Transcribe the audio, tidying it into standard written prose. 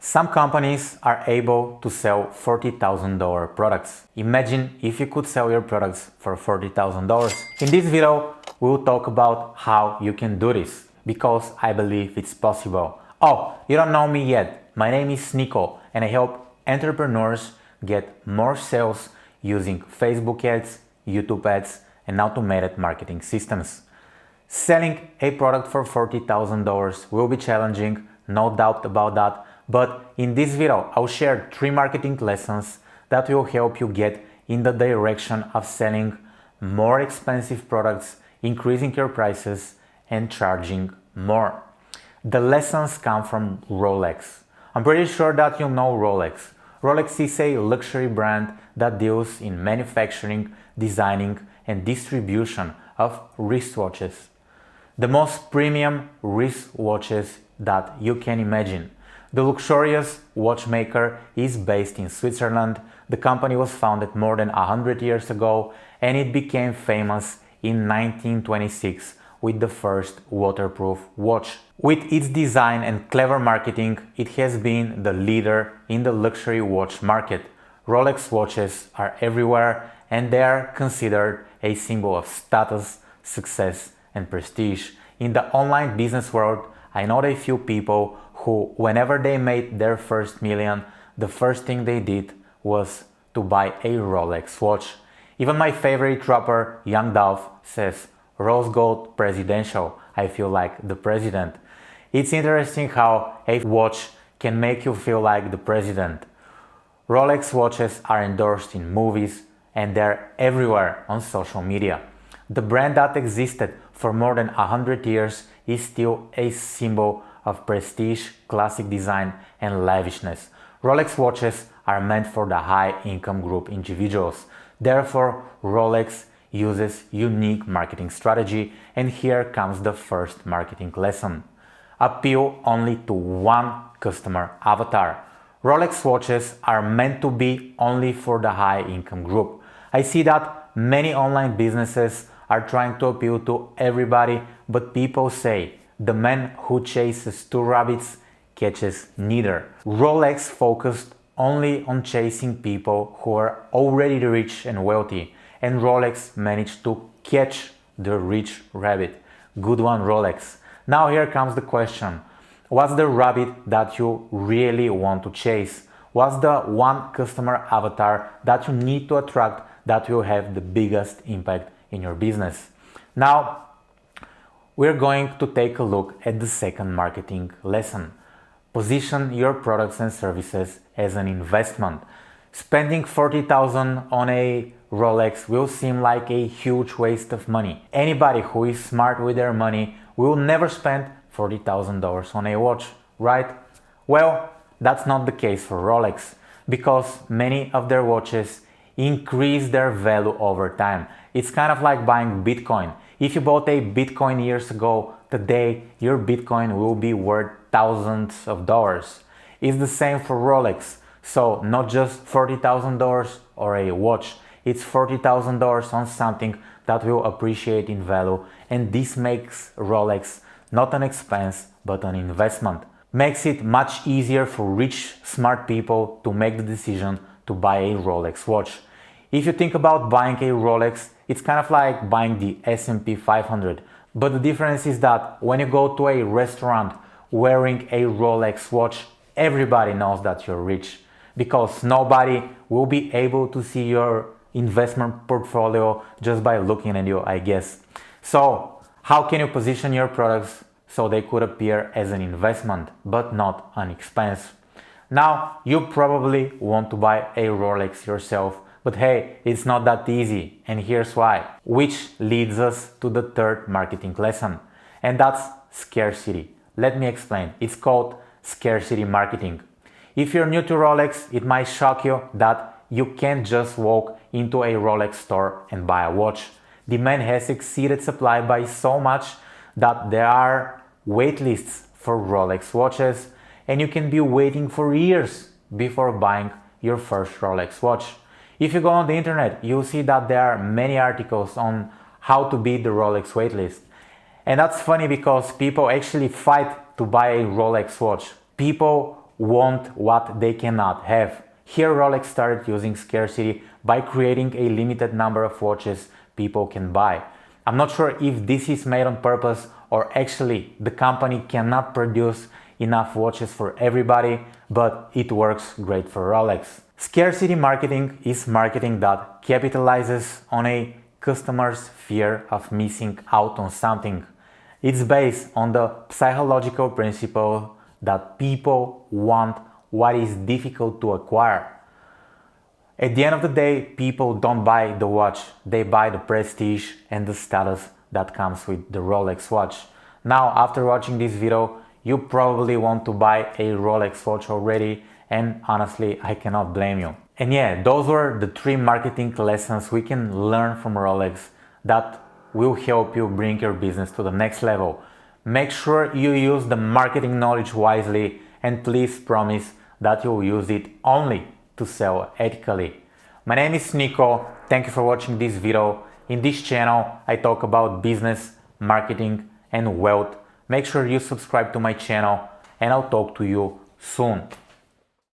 Some companies are able to sell $40,000 products. Imagine if you could sell your products for $40,000. In this video, we will talk about how you can do this, because I believe it's possible. Oh, you don't know me yet. My name is Nico and I help entrepreneurs get more sales using Facebook ads, YouTube ads, and automated marketing systems. Selling a product for $40,000 will be challenging, no doubt about that. But in this video, I'll share 3 marketing lessons that will help you get in the direction of selling more expensive products, increasing your prices, and charging more. The lessons come from Rolex. I'm pretty sure that you know Rolex. Rolex is a luxury brand that deals in manufacturing, designing, and distribution of wristwatches. The most premium wristwatches that you can imagine. The luxurious watchmaker is based in Switzerland. The company was founded more than 100 years ago and it became famous in 1926 with the first waterproof watch. With its design and clever marketing, it has been the leader in the luxury watch market. Rolex watches are everywhere and they are considered a symbol of status, success, and prestige. In the online business world, I know a few people who, whenever they made their first million, the first thing they did was to buy a Rolex watch. Even my favorite rapper, Young Dolph, says, "Rose gold presidential, I feel like the president." It's interesting how a watch can make you feel like the president. Rolex watches are endorsed in movies and they're everywhere on social media. The brand that existed for more than 100 years is still a symbol of prestige, classic design, and lavishness. Rolex watches are meant for the high-income group individuals. Therefore, Rolex uses unique marketing strategy, and here comes the first marketing lesson. Appeal only to one customer avatar. Rolex watches are meant to be only for the high-income group. I see that many online businesses are trying to appeal to everybody, but people say, the man who chases 2 rabbits catches neither. Rolex focused only on chasing people who are already rich and wealthy, and Rolex managed to catch the rich rabbit. Good one, Rolex. Now here comes the question. What's the rabbit that you really want to chase? What's the one customer avatar that you need to attract that will have the biggest impact in your business? Now, we're going to take a look at the second marketing lesson. Position your products and services as an investment. Spending $40,000 on a Rolex will seem like a huge waste of money. Anybody who is smart with their money will never spend $40,000 on a watch, right? Well, that's not the case for Rolex, because many of their watches increase their value over time. It's kind of like buying Bitcoin. If you bought a Bitcoin years ago, today your Bitcoin will be worth thousands of dollars. It's the same for Rolex. So not just $40,000 or a watch, it's $40,000 on something that will appreciate in value, and this makes Rolex not an expense but an investment. Makes it much easier for rich, smart people to make the decision to buy a Rolex watch. If you think about buying a Rolex, it's kind of like buying the S&P 500. But the difference is that when you go to a restaurant wearing a Rolex watch, everybody knows that you're rich, because nobody will be able to see your investment portfolio just by looking at you, I guess. So, how can you position your products so they could appear as an investment but not an expense? Now, you probably want to buy a Rolex yourself, but hey, it's not that easy, and here's why. Which leads us to the third marketing lesson, and that's scarcity. Let me explain. It's called scarcity marketing. If you're new to Rolex, it might shock you that you can't just walk into a Rolex store and buy a watch. Demand has exceeded supply by so much that there are wait lists for Rolex watches, and you can be waiting for years before buying your first Rolex watch. If you go on the internet, you'll see that there are many articles on how to beat the Rolex waitlist. And that's funny because people actually fight to buy a Rolex watch. People want what they cannot have. Here Rolex started using scarcity by creating a limited number of watches people can buy. I'm not sure if this is made on purpose or actually the company cannot produce enough watches for everybody, but it works great for Rolex. Scarcity marketing is marketing that capitalizes on a customer's fear of missing out on something. It's based on the psychological principle that people want what is difficult to acquire. At the end of the day, people don't buy the watch, they buy the prestige and the status that comes with the Rolex watch. Now, after watching this video, you probably want to buy a Rolex watch already, and honestly, I cannot blame you. And yeah, those were the 3 marketing lessons we can learn from Rolex that will help you bring your business to the next level. Make sure you use the marketing knowledge wisely, and please promise that you'll use it only to sell ethically. My name is Nico. Thank you for watching this video. In this channel, I talk about business, marketing, and wealth. Make sure you subscribe to my channel, and I'll talk to you soon.